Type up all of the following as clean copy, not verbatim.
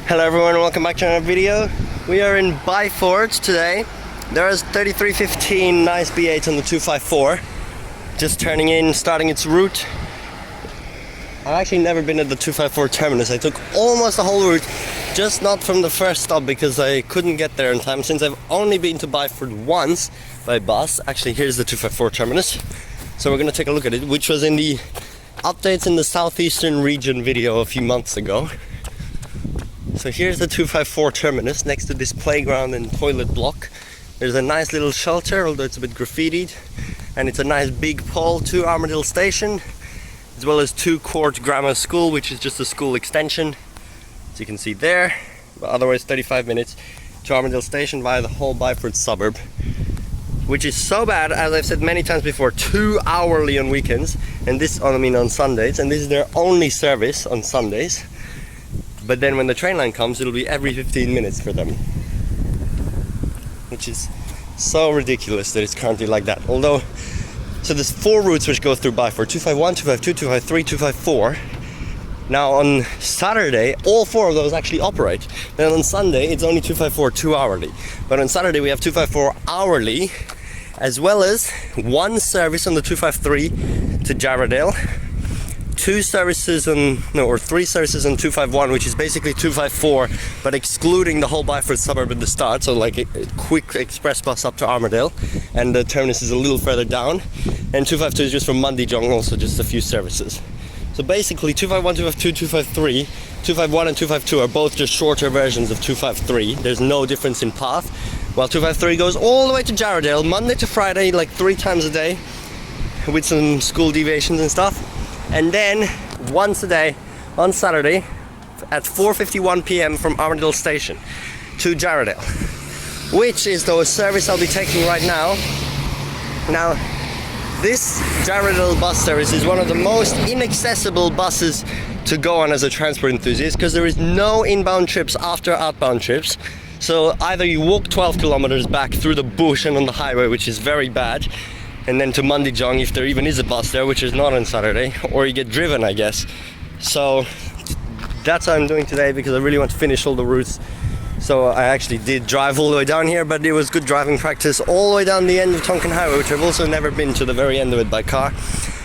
Hello everyone, welcome back to another video. We are in Byford today. There is 3315 nice B8 on the 254. Just turning in, starting its route. I've actually never been at the 254 terminus. I took almost the whole route, just not from the first stop because I couldn't get there in time, since I've only been to Byford once by bus. Actually, here's the 254 terminus. So we're going to take a look at it, which was in the updates in the southeastern region video a few months ago. So here's the 254 terminus next to this playground and toilet block. There's a nice little shelter, although it's a bit graffitied, and it's a nice big pole to Armadale Station, as well as 2 Court Grammar School, which is just a school extension, as you can see there. But otherwise 35 minutes to Armadale Station via the whole Byford suburb, which is so bad, as I've said many times before, 2 hourly on weekends, and this on Sundays, and this is their only service on Sundays. But then when the train line comes, it'll be every 15 minutes for them, which is so ridiculous that it's currently like that. Although, so there's 4 routes which go through Byford: 251, 252, 253, 254. Now on Saturday, all 4 of those actually operate. Then on Sunday, it's only 254 2 hourly. But on Saturday, we have 254 hourly, as well as 1 service on the 253 to Jarrahdale. 3 services on 251, which is basically 254, but excluding the whole Byford suburb at the start, so like a quick express bus up to Armadale, and the terminus is a little further down. And 252 is just from Mundijong, also just a few services. So basically 251, 252, 253, 251 and 252 are both just shorter versions of 253. There's no difference in path, while 253 goes all the way to Jarrahdale, Monday to Friday, like 3 times a day, with some school deviations and stuff. And then once a day on Saturday at 4:51 p.m. from Armadale Station to Jarrahdale, which is the service I'll be taking right now. Now, this Jarrahdale bus service is one of the most inaccessible buses to go on as a transport enthusiast, because there is no inbound trips after outbound trips. So either you walk 12 kilometers back through the bush and on the highway, which is very bad, and then to Mundijong, if there even is a bus there, which is not on Saturday, or you get driven, I guess. So that's what I'm doing today, because I really want to finish all the routes. So I actually did drive all the way down here, but it was good driving practice all the way down the end of Tonkin Highway, which I've also never been to the very end of it by car.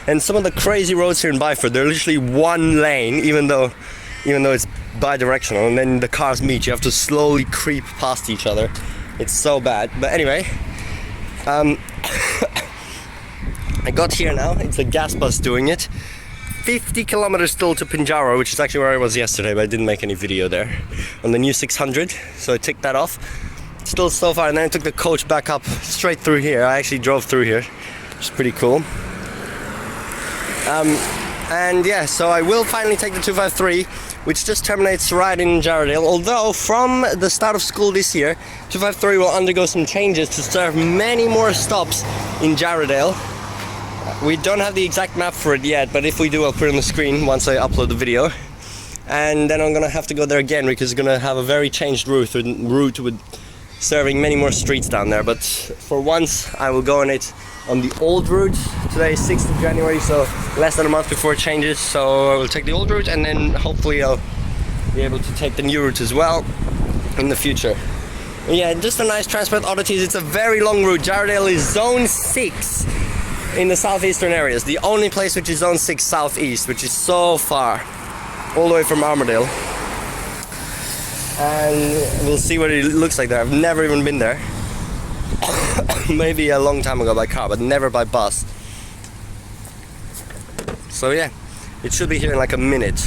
And some of the crazy roads here in Byford, they're literally 1 lane, even though it's bi-directional, and then the cars meet. You have to slowly creep past each other. It's so bad. But anyway, I got here now. It's a gas bus doing it. 50 kilometers still to Pinjarra, which is actually where I was yesterday, but I didn't make any video there, on the new 600, so I ticked that off. Still so far, and then I took the coach back up straight through here. I actually drove through here, which is pretty cool. And yeah, so I will finally take the 253, which just terminates right in Jarrahdale. Although from the start of school this year, 253 will undergo some changes to serve many more stops in Jarrahdale. We don't have the exact map for it yet, but if we do, I'll put it on the screen once I upload the video. And then I'm gonna have to go there again, because it's gonna have a very changed route with serving many more streets down there. But for once, I will go on it on the old route. Today is 6th of January, so less than a month before it changes. So I will take the old route, and then hopefully I'll be able to take the new route as well in the future. Yeah, just a nice Transperth Oddities. It's a very long route. Jarrahdale is zone 6 in the southeastern areas, the only place which is zone 6 southeast, which is so far, all the way from Armadale. And we'll see what it looks like there. I've never even been there. Maybe a long time ago by car, but never by bus. So yeah, it should be here in like a minute.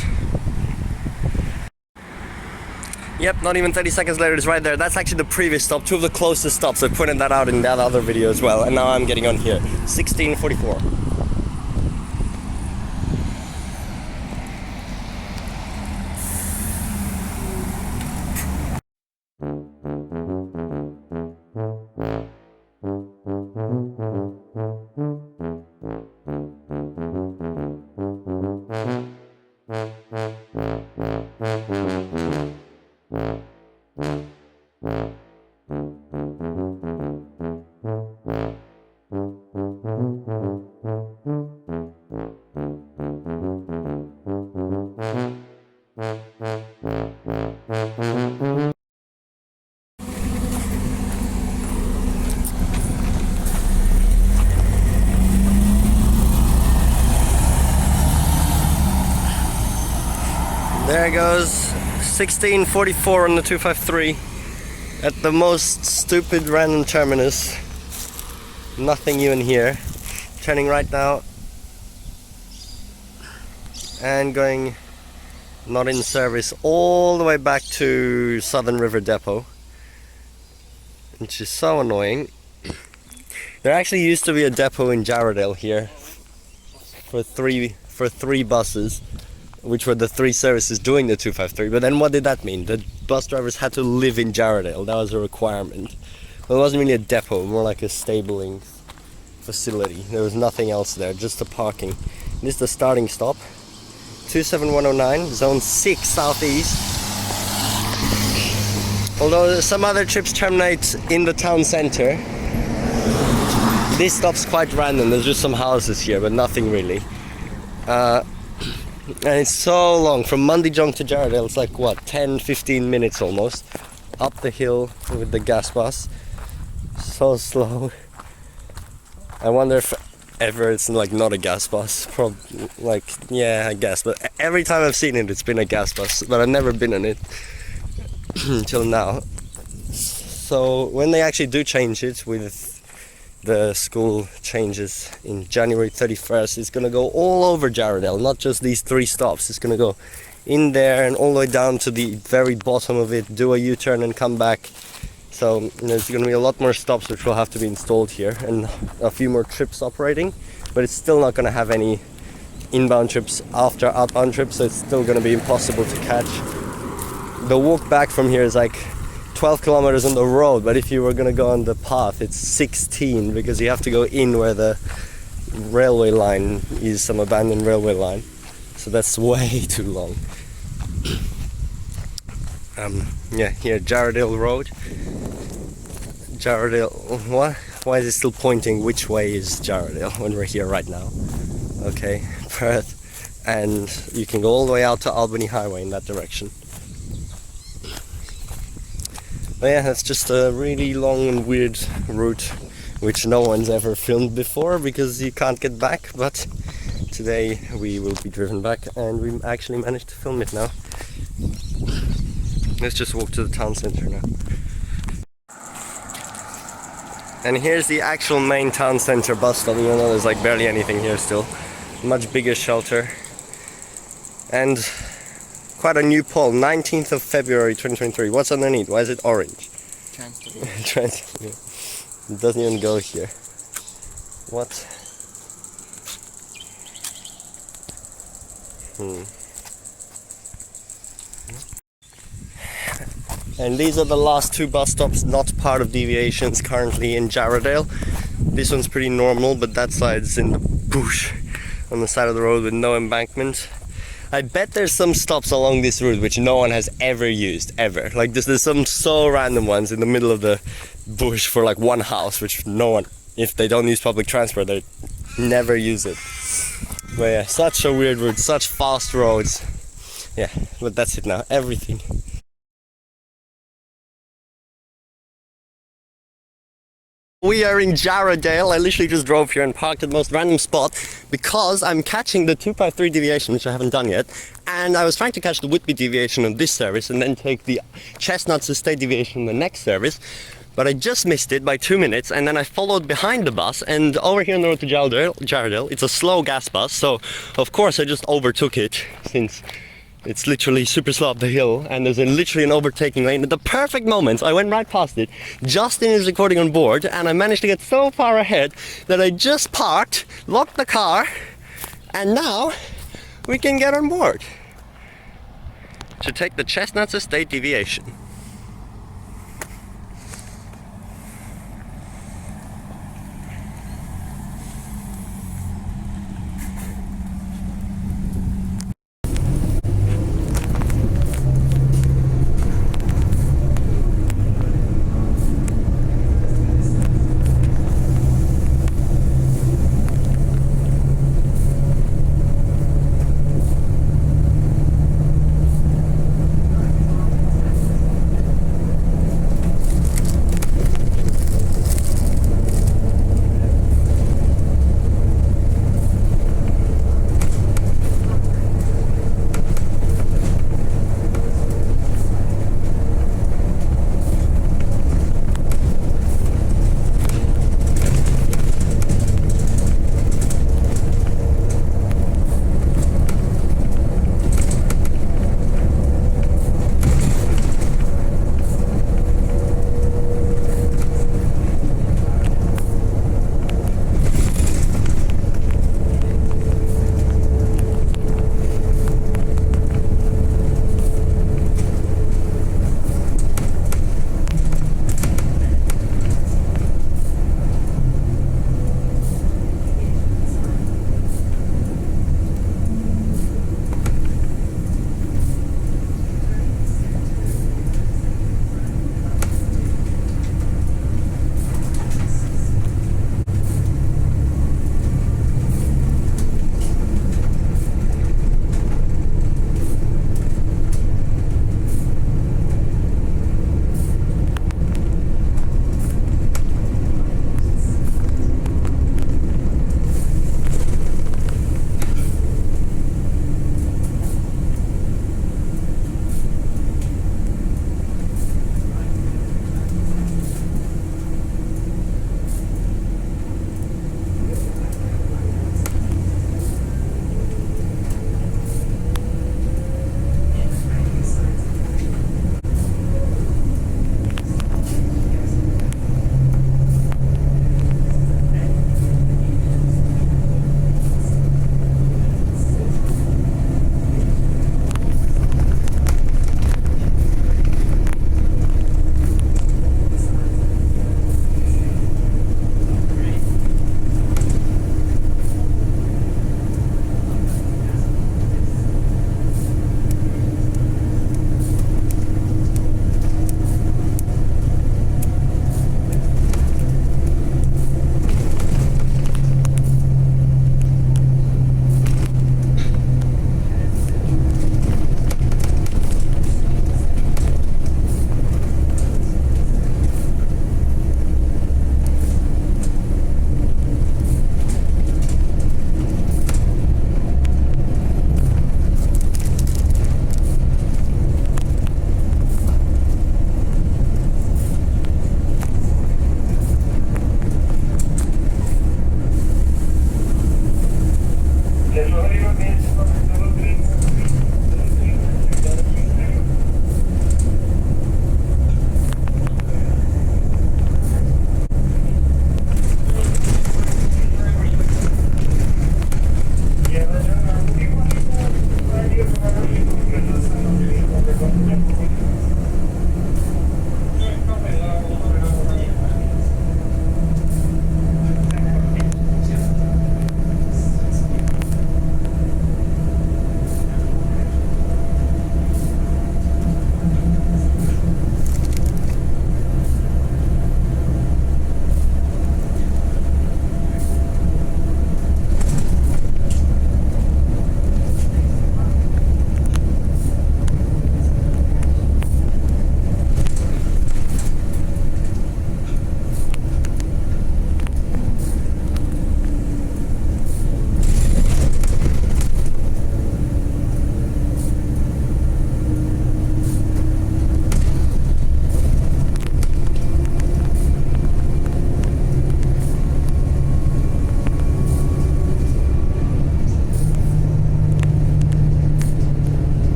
Yep, not even 30 seconds later, it's right there. That's actually the previous stop, 2 of the closest stops. I pointed that out in that other video as well, and now I'm getting on here. 16:44. There goes 1644 on the 253 at the most stupid random terminus. Nothing even here. Turning right now and going not in service all the way back to Southern River Depot, which is so annoying. There actually used to be a depot in Jarrahdale here for three buses, which were the three services doing the 253. But then what did that mean? The bus drivers had to live in Jarrahdale. That was a requirement. Well, it wasn't really a depot, more like a stabling facility. There was nothing else there, just the parking. This is the starting stop. 27109, zone 6 southeast. Although some other trips terminate in the town centre, this stop's quite random. There's just some houses here, but nothing really. And it's so long. From Mundijong to Jarrahdale, it's like what, 10-15 minutes almost. Up the hill with the gas bus. So slow. I wonder if ever it's like not a gas bus. Probably, like, yeah, I guess. But every time I've seen it, it's been a gas bus. But I've never been on it until now. So when they actually do change it with the school changes in January 31st, it's going to go all over Jarrahdale, not just these three stops. It's going to go in there and all the way down to the very bottom of it, do a U-turn and come back. So there's going to be a lot more stops which will have to be installed here and a few more trips operating, but it's still not going to have any inbound trips after outbound trips, so it's still going to be impossible to catch. The walk back from here is like 12 kilometers on the road, but if you were going to go on the path, it's 16 because you have to go in where the railway line is, some abandoned railway line. So that's way too long. Yeah, here, Jarrahdale Road. Jarrahdale, what? Why is it still pointing which way is Jarrahdale when we're here right now? Okay, Perth, and you can go all the way out to Albany Highway in that direction. But yeah, that's just a really long and weird route which no one's ever filmed before because you can't get back, but today we will be driven back and we actually managed to film it now. Let's just walk to the town centre now. And here's the actual main town centre bus stop, even though there's like barely anything here still. Much bigger shelter. And quite a new pole, 19th of February 2023. What's underneath? Why is it orange? Transperth. Yeah. It doesn't even go here. What? And these are the last two bus stops not part of Deviations currently in Jarrahdale. This one's pretty normal, but that side's in the bush on the side of the road with no embankment. I bet there's some stops along this route which no one has ever used, ever. Like there's some so random ones in the middle of the bush for like one house, which no one, if they don't use public transport, they never use it. But yeah, such a weird route, such fast roads. Yeah, but that's it now, everything. We are in Jarrahdale. I literally just drove here and parked at the most random spot because I'm catching the 253 deviation, which I haven't done yet, and I was trying to catch the Whitby deviation on this service and then take the Chestnuts estate deviation on the next service, but I just missed it by 2 minutes, and then I followed behind the bus, and over here on the road to Jarrahdale, it's a slow gas bus, so of course I just overtook it since it's literally super slow up the hill, and there's literally an overtaking lane. At the perfect moment, I went right past it. Justin is recording on board, and I managed to get so far ahead that I just parked, locked the car, and now we can get on board to take the Chestnuts estate deviation.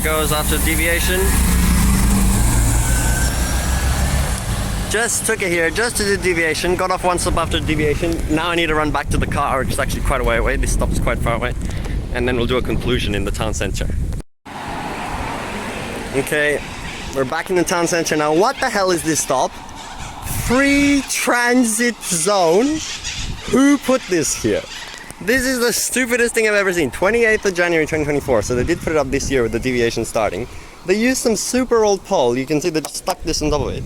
goes after deviation. Just took it here, just to do deviation, got off one stop after deviation. Now I need to run back to the car, which is actually quite a way away. This stop is quite far away. And then we'll do a conclusion in the town centre. Okay, we're back in the town centre now. What the hell is this stop? Free transit zone? Who put this here? This is the stupidest thing I've ever seen. 28th of January 2024, so they did put it up this year with the deviation starting. They used some super old pole, you can see they stuck this on top of it.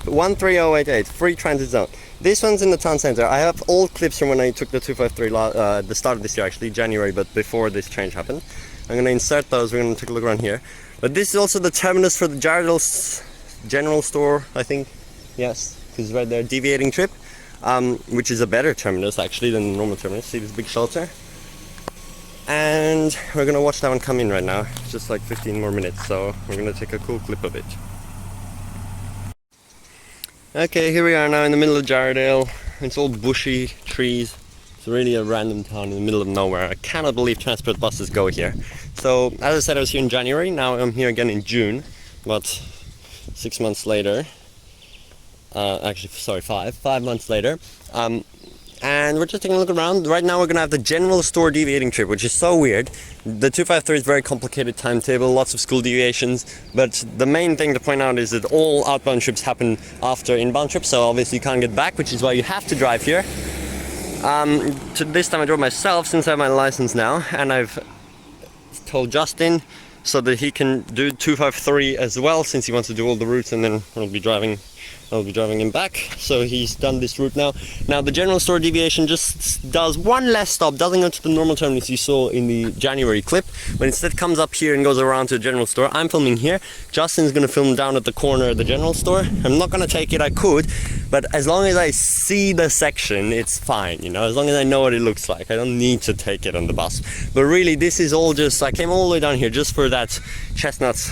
13088, free transit zone. This one's in the town centre. I have old clips from when I took the 253 at the start of this year, actually, January, but before this change happened. I'm going to insert those, we're going to take a look around here. But this is also the terminus for the Jarrahdale General Store, I think. Yes, because right there, deviating trip. Which is a better terminus actually than the normal terminus. See this big shelter? And we're gonna watch that one come in right now. It's just like 15 more minutes, so we're gonna take a cool clip of it. Okay, here we are now in the middle of Jarrahdale. It's all bushy trees. It's really a random town in the middle of nowhere. I cannot believe Transperth buses go here. So, as I said, I was here in January. Now I'm here again in June, about 6 months later. Actually, sorry, five months later. And we're just taking a look around. Right now we're going to have the General Store deviating trip, which is so weird. The 253 is a very complicated timetable, lots of school deviations, but the main thing to point out is that all outbound trips happen after inbound trips, so obviously you can't get back, which is why you have to drive here. To this time I drove myself since I have my license now, and I've told Justin so that he can do 253 as well, since he wants to do all the routes, and then I'll be driving him back. So he's done this route now. Now the General Store deviation just does one less stop, doesn't go to the normal terminus you saw in the January clip, but instead comes up here and goes around to the General Store. I'm filming here. Justin's gonna film down at the corner of the General Store. I'm not gonna take it, I could, but as long as I see the section, it's fine, you know, as long as I know what it looks like. I don't need to take it on the bus. But really, this is all just, I came all the way down here just for that Chestnuts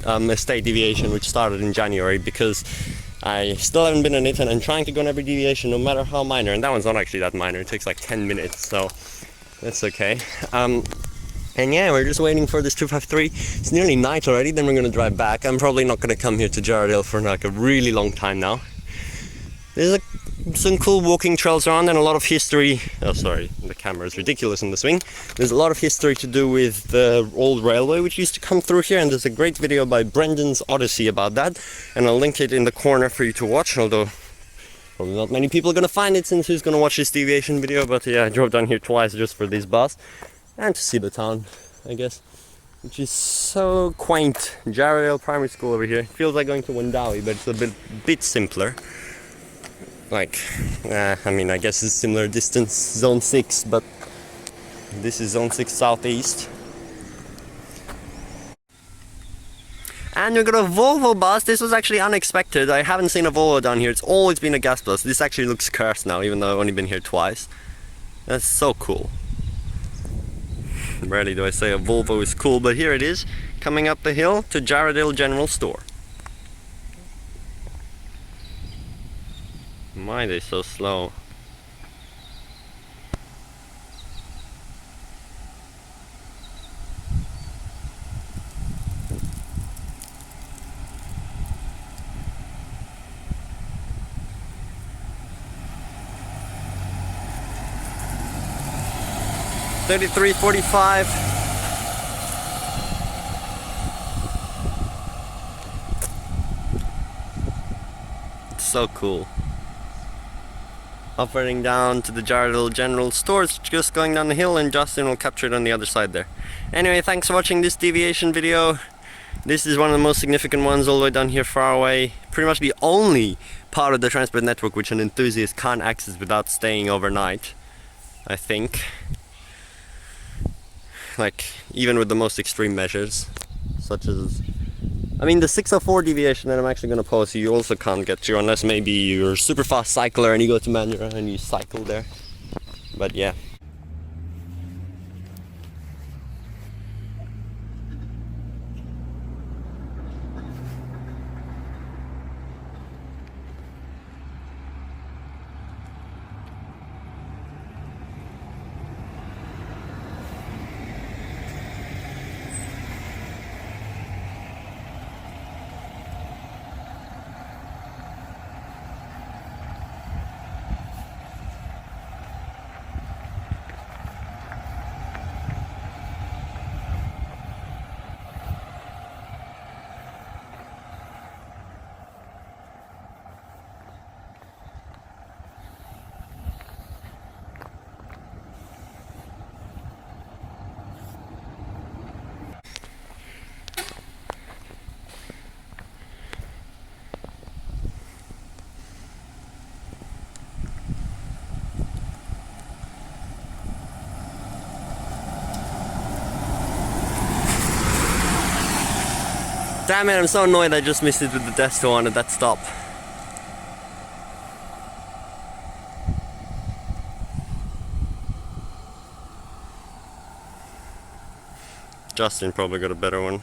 estate deviation, which started in January, because I still haven't been on it, and I'm trying to go on every deviation, no matter how minor. And that one's not actually that minor. It takes like 10 minutes, so that's okay. And yeah, we're just waiting for this 253. It's nearly night already, then we're going to drive back. I'm probably not going to come here to Jarrahdale for like a really long time now. There's some cool walking trails around and a lot of history. Oh, sorry, the camera is ridiculous in the swing. There's a lot of history to do with the old railway which used to come through here, and there's a great video by Brendan's Odyssey about that, and I'll link it in the corner for you to watch, although probably not many people are going to find it since who's going to watch this deviation video. But yeah, I drove down here twice just for this bus and to see the town, I guess, which is so quaint. Jarrahdale Primary School over here. It feels like going to Wendowie, but it's a bit simpler. Like, I mean, I guess it's similar distance, zone 6, but this is zone 6 southeast. And we got a Volvo bus. This was actually unexpected. I haven't seen a Volvo down here. It's always been a gas bus. This actually looks cursed now, even though I've only been here twice. That's so cool. Rarely do I say a Volvo is cool, but here it is, coming up the hill to Jarrahdale General Store. Why are they so slow? $33.45. So cool. Operating down to the Jarrahdale General Store. It's just going down the hill, and Justin will capture it on the other side there. Anyway, thanks for watching this deviation video. This is one of the most significant ones, all the way down here far away. Pretty much the only part of the Transperth network which an enthusiast can't access without staying overnight, I think. Like, even with the most extreme measures, such as, I mean, the 604 deviation that I'm actually going to post, you also can't get to, unless maybe you're a super fast cycler and you go to Mandurah and you cycle there. But yeah. Damn it, I'm so annoyed I just missed it with the Desto on at that stop. Justin probably got a better one.